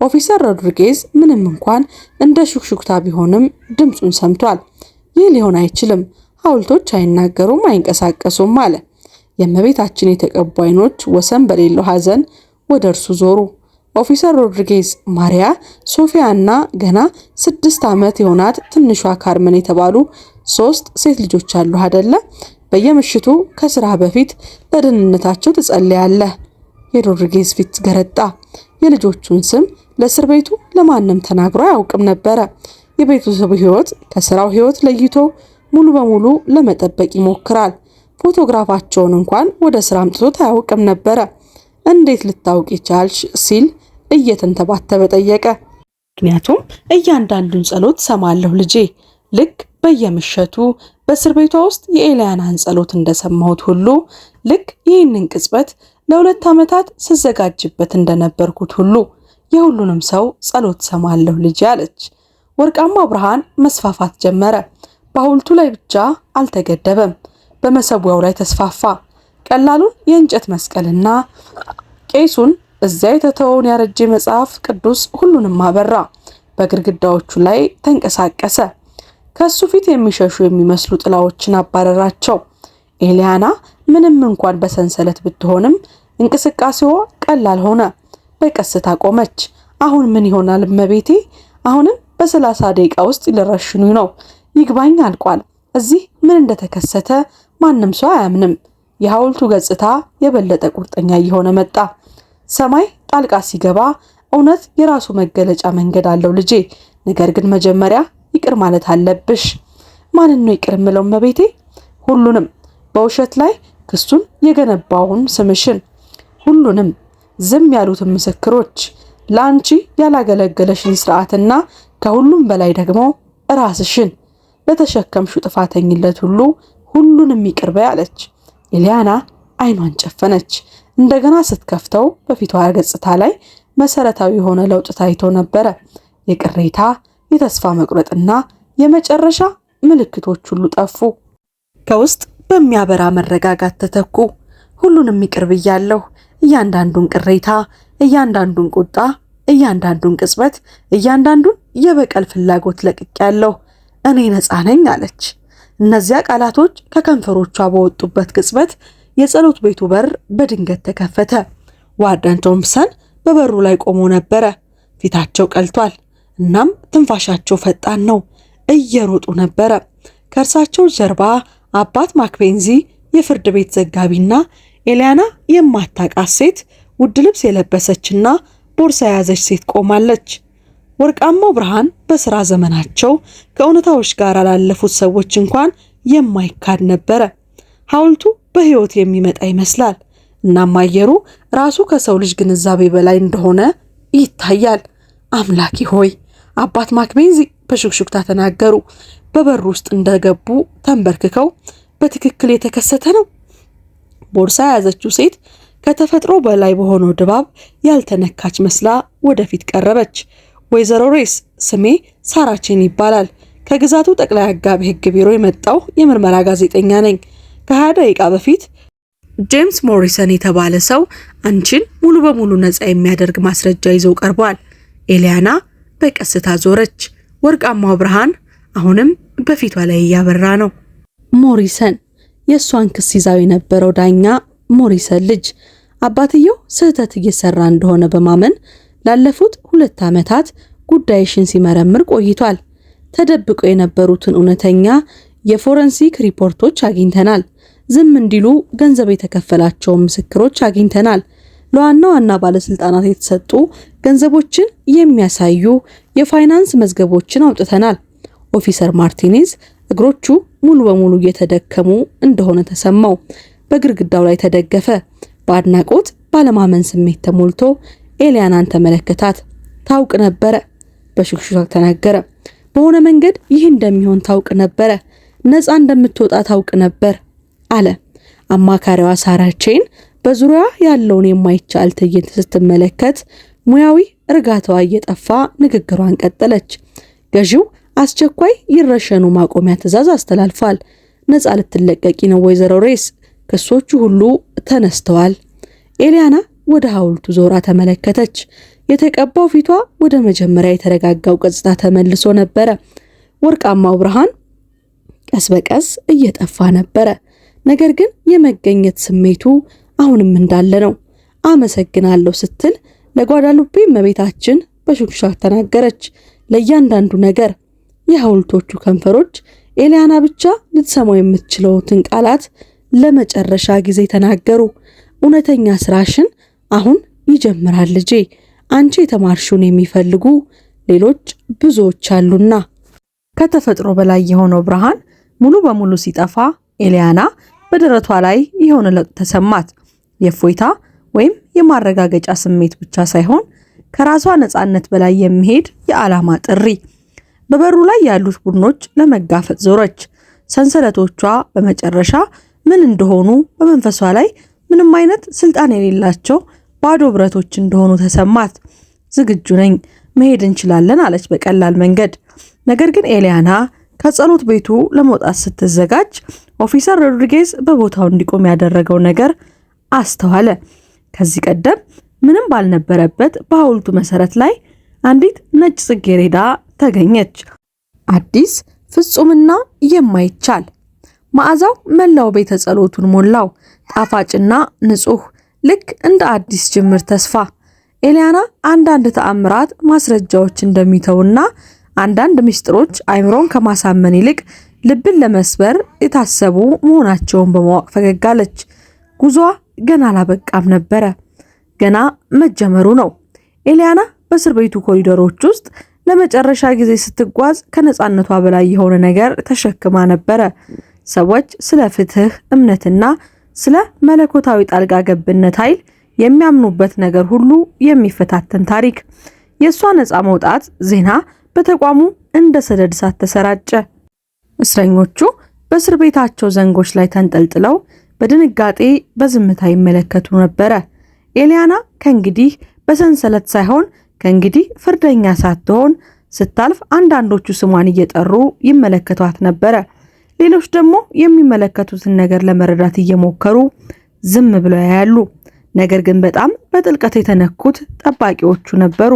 ኦፊሰር ሮድሪጌዝ ምንም እንኳን እንደ ሹክሹክታ ቢሆንም ድምፁን ሰምቷል። ይህ ሊሆን አይችልም። ሐውልቶች አይናገሩም፣ አይንቀሳቀሱም አለ። የእመቤታችን የተቀቡ አይኖች ወሰን በሌለው ሐዘን ወደ እርሱ ዞሩ። ኦፊሰር ሮድሪጌዝ፣ ማሪያ፣ ሶፊያ እና ገና 6 ዓመት የሆናት ትንሿ ካርመን የተባሉ 3 ሴት ልጆች አሉ አይደለ? በየምሽቱ ከስራ በፊት ለደህንነታቸው ትጸልያለህ። የሮድሪጌዝ ፊት ገረጣ። የልጆቹን ስም ለእስር ቤቱ ለማንም ተናግሮ አያውቅም ነበረ። የቤተሰቡ ሕይወት ከስራው ሕይወት ለይቶ ሙሉ በሙሉ ለመጠበቅ ይሞክራል። ፎቶግራፋቸውን እንኳን ወደ ስራ አምጥቶት አያውቅም ነበረ። እንዴት ልታውቂ ቻልሽ ሲል እየተንተባተበ ጠየቀ። ምክንያቱም እያንዳንዱን ጸሎት ሰማለሁ ልጄ። ልክ በየምሽቱ በእስር ቤቷ ውስጥ የኤሊያናን ጸሎት እንደሰማሁት ሁሉ ልክ ይህንን ቅጽበት ለ2 ዓመታት ስዘጋጅበት እንደነበርኩት ሁሉ የሁሉንም ሰው ጸሎት ሰማለሁ ልጄ አለች። ወርቃማ ብርሃን መስፋፋት ጀመረ። በሐውልቱ ላይ ብቻ አልተገደበም፣ በመሰዊያው ላይ ተስፋፋ። ቀላሉን የእንጨት መስቀልና ቄሱን እዚያ የተተወውን ያረጀ መጽሐፍ ቅዱስ ሁሉንም አበራ። በግድግዳዎቹ ላይ ተንቀሳቀሰ። ከሱ ፊት የሚሸሹ የሚመስሉ ጥላዎችን አባረራቸው። ኤሊያና ምንም እንኳን በሰንሰለት ብትሆንም እንቅስቃሴዋ ቀላል ሆነ። በቀስታ ቆመች። አሁን ምን ይሆናል እመቤቴ? አሁንም በ30 ደቂቃ ውስጥ ሊረሽኑኝ ነው። ይግባኝ አልቋል። እዚህ ምን እንደተከሰተ ማንም ሰው አያምንም። የሐውልቱ ገጽታ የበለጠ ቁርጠኛ እየሆነ መጣ። ሰማይ ጣልቃ ሲገባ እውነት የራሱ መገለጫ መንገድ አለው ልጄ። ነገር ግን መጀመሪያ ይቅር ማለት አለብሽ። ማንን ነው ይቅር የምለው እመቤቴ? ሁሉንም፣ በውሸት ላይ ክሱን የገነባውን ስምሽን፣ ሁሉንም፣ ዝም ያሉትን ምስክሮች፣ ለአንቺ ያላገለገለሽን ስርዓትና ከሁሉም በላይ ደግሞ ራስሽን ለተሸከምሽው ጥፋተኝነት ሁሉንም ይቅር በይ አለች። ኤሊያና አይኗን ጨፈነች። እንደገና ስትከፍተው በፊቷ ገጽታ ላይ መሰረታዊ የሆነ ለውጥ ታይቶ ነበረ። የቅሬታ፣ የተስፋ መቁረጥና የመጨረሻ ምልክቶች ሁሉ ጠፉ። ከውስጥ በሚያበራ መረጋጋት ተተኩ። ሁሉንም ይቅር ብያለሁ። እያንዳንዱን ቅሬታ፣ እያንዳንዱን ቁጣ፣ እያንዳንዱን ቅጽበት፣ እያንዳንዱን የበቀል ፍላጎት ለቅቄያለሁ። እኔ ነፃ ነኝ አለች። እነዚያ ቃላቶች ከከንፈሮቿ በወጡበት ቅጽበት የጸሎት ቤቱ በር በድንገት ተከፈተ። ዋርደን ቶምፕሰን በበሩ ላይ ቆሞ ነበረ። ፊታቸው ቀልቷል። እናም ትንፋሻቸው ፈጣን ነው። እየሮጡ ነበረ። ከእርሳቸው ጀርባ አባት ማክቤንዚ፣ የፍርድ ቤት ዘጋቢና ኤሊያና የማታውቃት ሴት፣ ውድ ልብስ የለበሰችና ቦርሳ የያዘች ሴት ቆማለች። ወርቃማው ብርሃን በሥራ ዘመናቸው ከእውነታዎች ጋር ላለፉት ሰዎች እንኳን የማይካድ ነበረ። ሐውልቱ በሕይወት የሚመጣ ይመስላል። እናም አየሩ ራሱ ከሰው ልጅ ግንዛቤ በላይ እንደሆነ ይታያል። አምላኪ ሆይ! አባት ማክቤንዚ በሹክሹክታ ተናገሩ። በበሩ ውስጥ እንደገቡ ተንበርክከው በትክክል የተከሰተ ነው። ቦርሳ የያዘችው ሴት ከተፈጥሮ በላይ በሆነው ድባብ ያልተነካች መስላ ወደፊት ቀረበች። ወይዘሮ ሬስ፣ ስሜ ሳራቼን ይባላል። ከግዛቱ ጠቅላይ አቃቤ ሕግ ቢሮ የመጣው የምርመራ ጋዜጠኛ ነኝ። ከ20 ደቂቃ በፊት ጄምስ ሞሪሰን የተባለ ሰው አንቺን ሙሉ በሙሉ ነፃ የሚያደርግ ማስረጃ ይዘው ቀርቧል። ኤሊያና በቀስታ ዞረች። ወርቃማው ብርሃን አሁንም በፊቷ ላይ እያበራ ነው። ሞሪሰን፣ የእሷን ክስ ይዛው የነበረው ዳኛ ሞሪሰን ልጅ። አባትየው ስህተት እየሰራ እንደሆነ በማመን ላለፉት 2 ዓመታት ጉዳይሽን ሲመረምር ቆይቷል። ተደብቀው የነበሩትን እውነተኛ የፎረንሲክ ሪፖርቶች አግኝተናል። ዝም እንዲሉ ገንዘብ የተከፈላቸውን ምስክሮች አግኝተናል። ለዋና ዋና ባለስልጣናት የተሰጡ ገንዘቦችን የሚያሳዩ የፋይናንስ መዝገቦችን አውጥተናል። ኦፊሰር ማርቲኔዝ እግሮቹ ሙሉ በሙሉ እየተደከሙ እንደሆነ ተሰማው። በግድግዳው ላይ ተደገፈ። በአድናቆት ባለማመን ስሜት ተሞልቶ ኤሊያናን ተመለከታት። ታውቅ ነበረ፣ በሹክሹክታ ተናገረ። በሆነ መንገድ ይህ እንደሚሆን ታውቅ ነበረ፣ ነፃ እንደምትወጣ ታውቅ ነበር አለ። አማካሪዋ ሳራቼን በዙሪያ ያለውን የማይቻል ትዕይንት ስትመለከት ሙያዊ እርጋታዋ እየጠፋ ንግግሯን ቀጠለች። ገዢው አስቸኳይ ይረሸኑ ማቆሚያ ትዕዛዝ አስተላልፏል። ነፃ ልትለቀቂ ነው ወይዘሮ ሬስ። ክሶቹ ሁሉ ተነስተዋል። ኤሊያና ወደ ሐውልቱ ዞራ ተመለከተች። የተቀባው ፊቷ ወደ መጀመሪያ የተረጋጋው ገጽታ ተመልሶ ነበረ። ወርቃማው ብርሃን ቀስ በቀስ እየጠፋ ነበረ። ነገር ግን የመገኘት ስሜቱ አሁንም እንዳለ ነው። አመሰግናለሁ ስትል ለጓዳሉፔ እመቤታችን በሹክሹክታ ተናገረች። ለእያንዳንዱ ነገር የሐውልቶቹ ከንፈሮች ኤሊያና ብቻ ልትሰማው የምትችለውትን ቃላት ለመጨረሻ ጊዜ ተናገሩ። እውነተኛ ስራሽን አሁን ይጀምራል ልጄ። አንቺ የተማርሽውን የሚፈልጉ ሌሎች ብዙዎች አሉና። ከተፈጥሮ በላይ የሆነው ብርሃን ሙሉ በሙሉ ሲጠፋ ኤሊያና በደረቷ ላይ የሆነ ለውጥ ተሰማት። የእፎይታ ወይም የማረጋገጫ ስሜት ብቻ ሳይሆን ከራሷ ነፃነት በላይ የሚሄድ የዓላማ ጥሪ። በበሩ ላይ ያሉት ቡድኖች ለመጋፈጥ ዞረች። ሰንሰለቶቿ በመጨረሻ ምን እንደሆኑ በመንፈሷ ላይ ምንም አይነት ስልጣን የሌላቸው ባዶ ብረቶች እንደሆኑ ተሰማት። ዝግጁ ነኝ፣ መሄድ እንችላለን አለች በቀላል መንገድ። ነገር ግን ኤሊያና ከጸሎት ቤቱ ለመውጣት ስትዘጋጅ ኦፊሰር ሮድሪጌዝ በቦታው እንዲቆም ያደረገው ነገር አስተዋለ። ከዚህ ቀደም ምንም ባልነበረበት በሐውልቱ መሰረት ላይ አንዲት ነጭ ጽጌረዳ ተገኘች። አዲስ፣ ፍጹምና የማይቻል መዓዛው መላው ቤተ ጸሎቱን ሞላው። ጣፋጭና ንጹህ፣ ልክ እንደ አዲስ ጅምር ተስፋ። ኤሊያና አንዳንድ ተአምራት ማስረጃዎች እንደሚተውና አንዳንድ ምስጢሮች አይምሮን ከማሳመን ይልቅ ልብን ለመስበር የታሰቡ መሆናቸውን በማወቅ ፈገግ አለች። ጉዞዋ ገና አላበቃም ነበረ፣ ገና መጀመሩ ነው። ኤሊያና በእስር ቤቱ ኮሪደሮች ውስጥ ለመጨረሻ ጊዜ ስትጓዝ ከነፃነቷ በላይ የሆነ ነገር ተሸክማ ነበረ። ሰዎች ስለ ፍትህ፣ እምነትና ስለ መለኮታዊ ጣልቃ ገብነት ኃይል የሚያምኑበት ነገር ሁሉ የሚፈታተን ታሪክ። የእሷ ነፃ መውጣት ዜና በተቋሙ እንደ ሰደድ እሳት ተሰራጨ። እስረኞቹ በእስር ቤታቸው ዘንጎች ላይ ተንጠልጥለው በድንጋጤ በዝምታ ይመለከቱ ነበረ። ኤሊያና ከእንግዲህ በሰንሰለት ሳይሆን ከእንግዲህ ፍርደኛ ሳትሆን ስታልፍ አንዳንዶቹ ስሟን እየጠሩ ይመለከቷት ነበረ። ሌሎች ደግሞ የሚመለከቱትን ነገር ለመረዳት እየሞከሩ ዝም ብለው ያያሉ። ነገር ግን በጣም በጥልቀት የተነኩት ጠባቂዎቹ ነበሩ።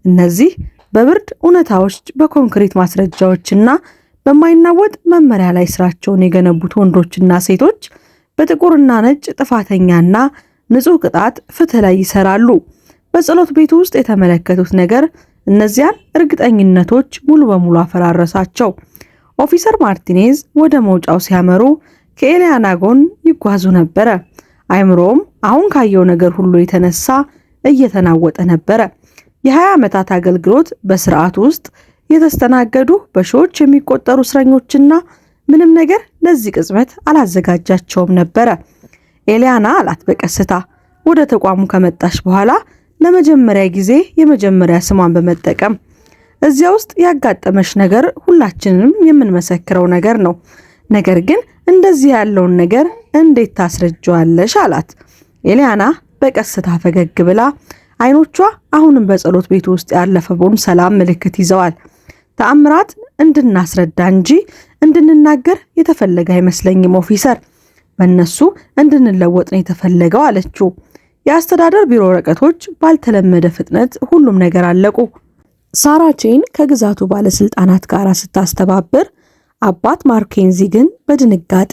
እነዚህ በብርድ እውነታዎች፣ በኮንክሪት ማስረጃዎችና በማይናወጥ መመሪያ ላይ ስራቸውን የገነቡት ወንዶችና ሴቶች በጥቁርና ነጭ ጥፋተኛና ንጹህ ቅጣት ፍትህ ላይ ይሰራሉ። በጸሎት ቤቱ ውስጥ የተመለከቱት ነገር እነዚያን እርግጠኝነቶች ሙሉ በሙሉ አፈራረሳቸው። ኦፊሰር ማርቲኔዝ ወደ መውጫው ሲያመሩ ከኤሊያና ጎን ይጓዙ ነበረ። አይምሮም አሁን ካየው ነገር ሁሉ የተነሳ እየተናወጠ ነበረ። የ20 ዓመታት አገልግሎት በስርዓቱ ውስጥ የተስተናገዱ በሺዎች የሚቆጠሩ እስረኞችና ምንም ነገር ለዚህ ቅጽበት አላዘጋጃቸውም ነበረ። ኤሊያና አላት በቀስታ ወደ ተቋሙ ከመጣች በኋላ ለመጀመሪያ ጊዜ የመጀመሪያ ስሟን በመጠቀም እዚያ ውስጥ ያጋጠመሽ ነገር ሁላችንም የምንመሰክረው ነገር ነው። ነገር ግን እንደዚህ ያለውን ነገር እንዴት ታስረጃዋለሽ? አላት። ኤሊያና በቀስታ ፈገግ ብላ አይኖቿ አሁንም በጸሎት ቤቱ ውስጥ ያለፈውን ሰላም ምልክት ይዘዋል። ተአምራት እንድናስረዳ እንጂ እንድንናገር የተፈለገ አይመስለኝም ኦፊሰር፣ በእነሱ እንድንለወጥ ነው የተፈለገው አለችው። የአስተዳደር ቢሮ ወረቀቶች ባልተለመደ ፍጥነት ሁሉም ነገር አለቁ። ሳራ ቼን ከግዛቱ ባለስልጣናት ጋር ስታስተባብር፣ አባት ማርኬንዚ ግን በድንጋጤ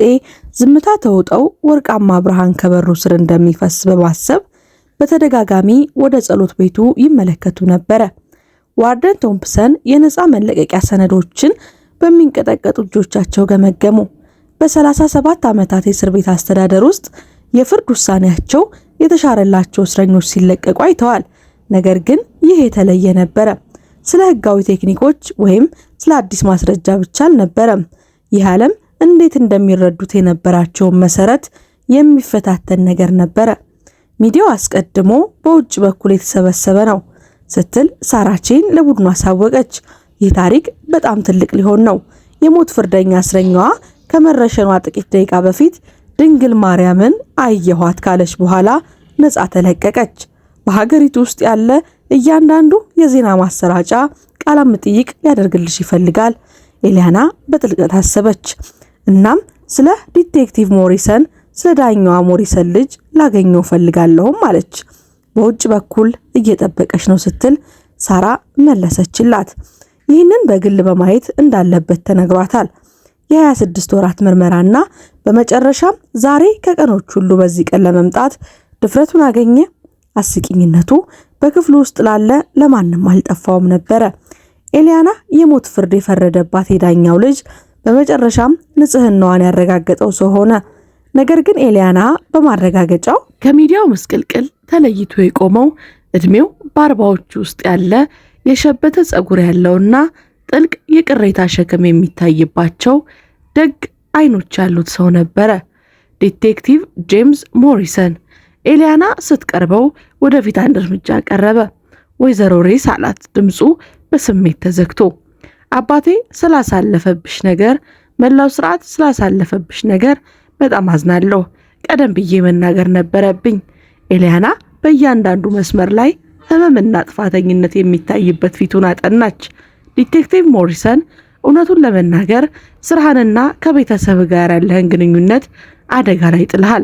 ዝምታ ተውጠው ወርቃማ ብርሃን ከበሩ ስር እንደሚፈስ በማሰብ በተደጋጋሚ ወደ ጸሎት ቤቱ ይመለከቱ ነበረ። ዋርደን ቶምፕሰን የነፃ መለቀቂያ ሰነዶችን በሚንቀጠቀጡ እጆቻቸው ገመገሙ። በ37 ዓመታት የእስር ቤት አስተዳደር ውስጥ የፍርድ ውሳኔያቸው የተሻረላቸው እስረኞች ሲለቀቁ አይተዋል። ነገር ግን ይህ የተለየ ነበረ። ስለ ህጋዊ ቴክኒኮች ወይም ስለ አዲስ ማስረጃ ብቻ አልነበረም። ይህ ዓለም እንዴት እንደሚረዱት የነበራቸውን መሰረት የሚፈታተን ነገር ነበረ። ሚዲያው አስቀድሞ በውጭ በኩል የተሰበሰበ ነው ስትል ሳራ ቼን ለቡድኑ አሳወቀች። ይህ ታሪክ በጣም ትልቅ ሊሆን ነው። የሞት ፍርደኛ እስረኛዋ ከመረሸኗ ጥቂት ደቂቃ በፊት ድንግል ማርያምን አየኋት ካለች በኋላ ነፃ ተለቀቀች። በሀገሪቱ ውስጥ ያለ እያንዳንዱ የዜና ማሰራጫ ቃለ መጠይቅ ሊያደርግልሽ ይፈልጋል። ኤሊያና በጥልቀት አሰበች። እናም ስለ ዲቴክቲቭ ሞሪሰን፣ ስለ ዳኛዋ ሞሪሰን ልጅ ላገኘው ፈልጋለሁም አለች። በውጭ በኩል እየጠበቀች ነው ስትል ሳራ መለሰችላት። ይህንን በግል በማየት እንዳለበት ተነግሯታል። የ26 ወራት ምርመራና በመጨረሻም ዛሬ ከቀኖች ሁሉ በዚህ ቀን ለመምጣት ድፍረቱን አገኘ። አስቂኝነቱ በክፍሉ ውስጥ ላለ ለማንም አልጠፋውም ነበረ። ኤሊያና የሞት ፍርድ የፈረደባት የዳኛው ልጅ በመጨረሻም ንጽህናዋን ያረጋገጠው ሰው ሆነ። ነገር ግን ኤሊያና በማረጋገጫው ከሚዲያው ምስቅልቅል ተለይቶ የቆመው እድሜው በአርባዎቹ ውስጥ ያለ የሸበተ ጸጉር ያለውና ጥልቅ የቅሬታ ሸክም የሚታይባቸው ደግ አይኖች ያሉት ሰው ነበረ። ዲቴክቲቭ ጄምስ ሞሪሰን። ኤሊያና ስትቀርበው ወደፊት አንድ እርምጃ ቀረበ። ወይዘሮ ሬስ አላት፣ ድምፁ በስሜት ተዘግቶ። አባቴ ስላሳለፈብሽ ነገር፣ መላው ስርዓት ስላሳለፈብሽ ነገር በጣም አዝናለሁ። ቀደም ብዬ መናገር ነበረብኝ። ኤሊያና በእያንዳንዱ መስመር ላይ ህመምና ጥፋተኝነት የሚታይበት ፊቱን አጠናች። ዲቴክቲቭ ሞሪሰን፣ እውነቱን ለመናገር ስራህንና ከቤተሰብ ጋር ያለህን ግንኙነት አደጋ ላይ ጥልሃል።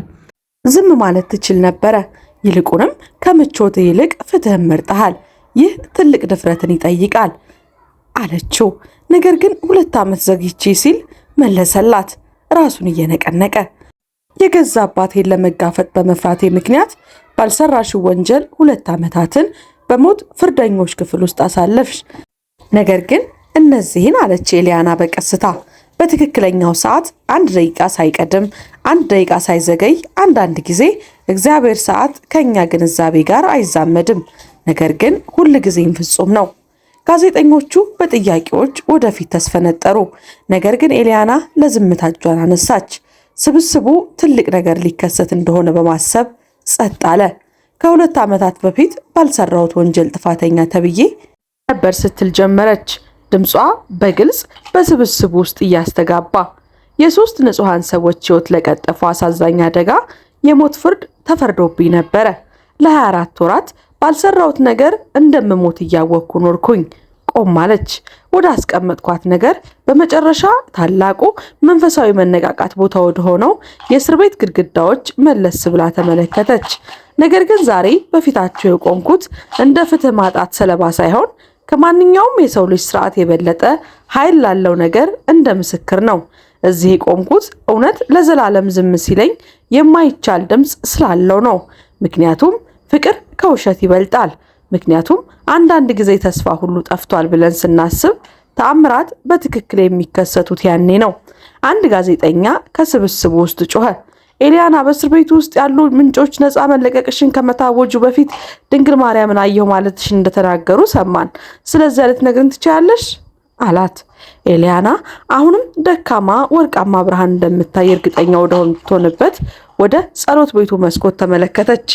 ዝም ማለት ትችል ነበረ። ይልቁንም ከምቾት ይልቅ ፍትህን መርጠሃል። ይህ ትልቅ ድፍረትን ይጠይቃል አለችው። ነገር ግን 2 ዓመት ዘግይቼ ሲል መለሰላት፣ ራሱን እየነቀነቀ። የገዛ አባቴን ለመጋፈጥ በመፍራቴ ምክንያት ባልሰራሽው ወንጀል 2 ዓመታትን በሞት ፍርደኞች ክፍል ውስጥ አሳለፍሽ። ነገር ግን እነዚህን አለች ኤሊያና በቀስታ በትክክለኛው ሰዓት 1 ደቂቃ ሳይቀድም 1 ደቂቃ ሳይዘገይ፣ አንዳንድ ጊዜ እግዚአብሔር ሰዓት ከኛ ግንዛቤ ጋር አይዛመድም፣ ነገር ግን ሁል ጊዜም ፍጹም ነው። ጋዜጠኞቹ በጥያቄዎች ወደፊት ተስፈነጠሩ። ነገር ግን ኤሊያና ለዝምታ እጇን አነሳች። ስብስቡ ትልቅ ነገር ሊከሰት እንደሆነ በማሰብ ጸጥ አለ። ከ2 ዓመታት በፊት ባልሰራሁት ወንጀል ጥፋተኛ ተብዬ ነበር ስትል ጀመረች። ድምጿ በግልጽ በስብስቡ ውስጥ እያስተጋባ። የ3 ንጹሃን ሰዎች ሕይወት ለቀጠፈው አሳዛኝ አደጋ የሞት ፍርድ ተፈርዶብኝ ነበረ። ለ24 ወራት ባልሰራሁት ነገር እንደምሞት እያወቅኩ ኖርኩኝ። ቆም አለች። ወደ አስቀመጥኳት ነገር በመጨረሻ ታላቁ መንፈሳዊ መነቃቃት ቦታ ወደ ሆነው የእስር ቤት ግድግዳዎች መለስ ብላ ተመለከተች። ነገር ግን ዛሬ በፊታቸው የቆምኩት እንደ ፍትህ ማጣት ሰለባ ሳይሆን ከማንኛውም የሰው ልጅ ስርዓት የበለጠ ኃይል ላለው ነገር እንደ ምስክር ነው። እዚህ የቆምኩት እውነት ለዘላለም ዝም ሲለኝ የማይቻል ድምፅ ስላለው ነው። ምክንያቱም ፍቅር ከውሸት ይበልጣል። ምክንያቱም አንዳንድ ጊዜ ተስፋ ሁሉ ጠፍቷል ብለን ስናስብ ተአምራት በትክክል የሚከሰቱት ያኔ ነው። አንድ ጋዜጠኛ ከስብስቡ ውስጥ ጮኸ። ኤሊያና በእስር ቤቱ ውስጥ ያሉ ምንጮች ነፃ መለቀቅሽን ከመታወጁ በፊት ድንግል ማርያምን አየሁ ማለትሽን እንደተናገሩ ሰማን። ስለዚህ ልትነግሪን ትችያለሽ አላት። ኤሊያና አሁንም ደካማ ወርቃማ ብርሃን እንደምታይ እርግጠኛ ወደሆነበት ወደ ጸሎት ቤቱ መስኮት ተመለከተች።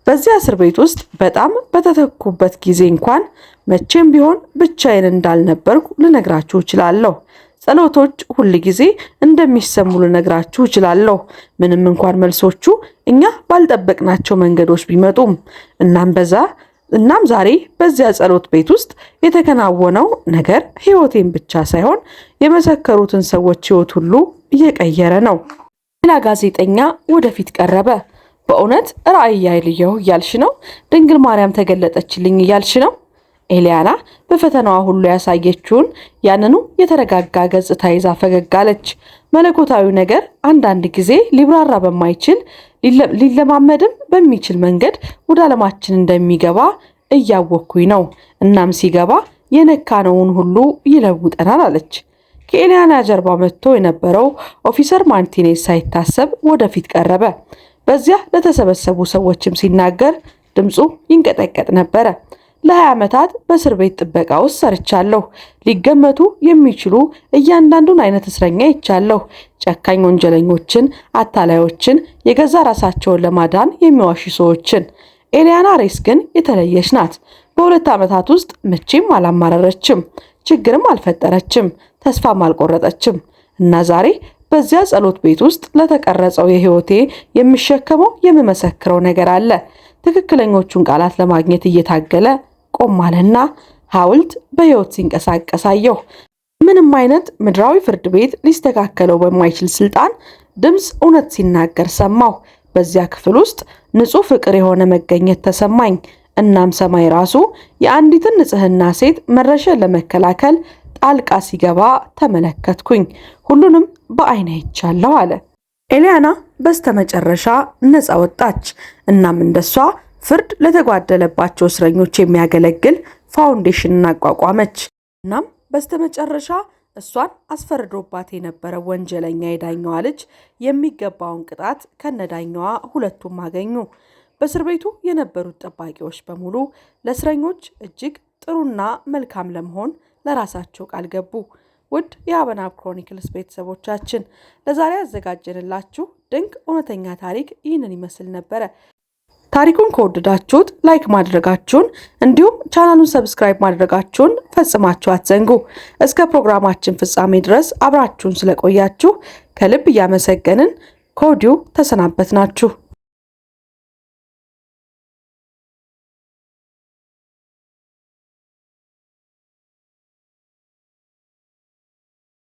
በዚያ እስር ቤት ውስጥ በጣም በተተኩበት ጊዜ እንኳን መቼም ቢሆን ብቻዬን እንዳልነበርኩ ልነግራችሁ እችላለሁ። ጸሎቶች ሁል ጊዜ እንደሚሰሙ ልነግራችሁ እችላለሁ፣ ምንም እንኳን መልሶቹ እኛ ባልጠበቅናቸው መንገዶች ቢመጡም። እናም ዛሬ በዚያ ጸሎት ቤት ውስጥ የተከናወነው ነገር ሕይወቴን ብቻ ሳይሆን የመሰከሩትን ሰዎች ሕይወት ሁሉ እየቀየረ ነው። ሌላ ጋዜጠኛ ወደፊት ቀረበ። በእውነት ራእይ ያየሁ እያልሽ ነው? ድንግል ማርያም ተገለጠችልኝ እያልሽ ነው? ኤሊያና በፈተናዋ ሁሉ ያሳየችውን ያንኑ የተረጋጋ ገጽታ ይዛ ፈገግ አለች። መለኮታዊ ነገር አንዳንድ ጊዜ ሊብራራ በማይችል ሊለማመድም በሚችል መንገድ ወደ ዓለማችን እንደሚገባ እያወቅኩኝ ነው። እናም ሲገባ የነካነውን ሁሉ ይለውጠናል አለች። ከኤሊያና ጀርባ መጥቶ የነበረው ኦፊሰር ማርቲኔዝ ሳይታሰብ ወደፊት ቀረበ። በዚያ ለተሰበሰቡ ሰዎችም ሲናገር ድምፁ ይንቀጠቀጥ ነበረ። ለ20 ዓመታት በእስር ቤት ጥበቃ ውስጥ ሰርቻለሁ። ሊገመቱ የሚችሉ እያንዳንዱን አይነት እስረኛ ይቻለሁ። ጨካኝ ወንጀለኞችን፣ አታላዮችን፣ የገዛ ራሳቸውን ለማዳን የሚዋሹ ሰዎችን። ኤሊያና ሬስ ግን የተለየች ናት። በ2 ዓመታት ውስጥ መቼም አላማረረችም፣ ችግርም አልፈጠረችም፣ ተስፋም አልቆረጠችም። እና ዛሬ በዚያ ጸሎት ቤት ውስጥ ለተቀረጸው የህይወቴ የሚሸከመው የምመሰክረው ነገር አለ። ትክክለኞቹን ቃላት ለማግኘት እየታገለ ቆማለና ሐውልት በህይወት ሲንቀሳቀስ አየሁ። ምንም አይነት ምድራዊ ፍርድ ቤት ሊስተካከለው በማይችል ስልጣን ድምፅ እውነት ሲናገር ሰማሁ። በዚያ ክፍል ውስጥ ንጹህ ፍቅር የሆነ መገኘት ተሰማኝ። እናም ሰማይ ራሱ የአንዲትን ንጽህና ሴት መረሸን ለመከላከል ጣልቃ ሲገባ ተመለከትኩኝ። ሁሉንም በአይኔ አይቻለሁ አለ። ኤሊያና በስተመጨረሻ ነፃ ወጣች። እናም እንደሷ ፍርድ ለተጓደለባቸው እስረኞች የሚያገለግል ፋውንዴሽንን አቋቋመች። እናም በስተመጨረሻ እሷን አስፈርዶባት የነበረ ወንጀለኛ የዳኛዋ ልጅ የሚገባውን ቅጣት ከነዳኛዋ ሁለቱም አገኙ። በእስር ቤቱ የነበሩት ጠባቂዎች በሙሉ ለእስረኞች እጅግ ጥሩና መልካም ለመሆን ለራሳቸው ቃል ገቡ። ውድ የአበናብ ክሮኒክልስ ቤተሰቦቻችን ለዛሬ ያዘጋጀንላችሁ ድንቅ እውነተኛ ታሪክ ይህንን ይመስል ነበረ። ታሪኩን ከወደዳችሁት ላይክ ማድረጋችሁን እንዲሁም ቻናሉን ሰብስክራይብ ማድረጋችሁን ፈጽማችሁ አትዘንጉ። እስከ ፕሮግራማችን ፍጻሜ ድረስ አብራችሁን ስለቆያችሁ ከልብ እያመሰገንን ከወዲሁ ተሰናበትናችሁ።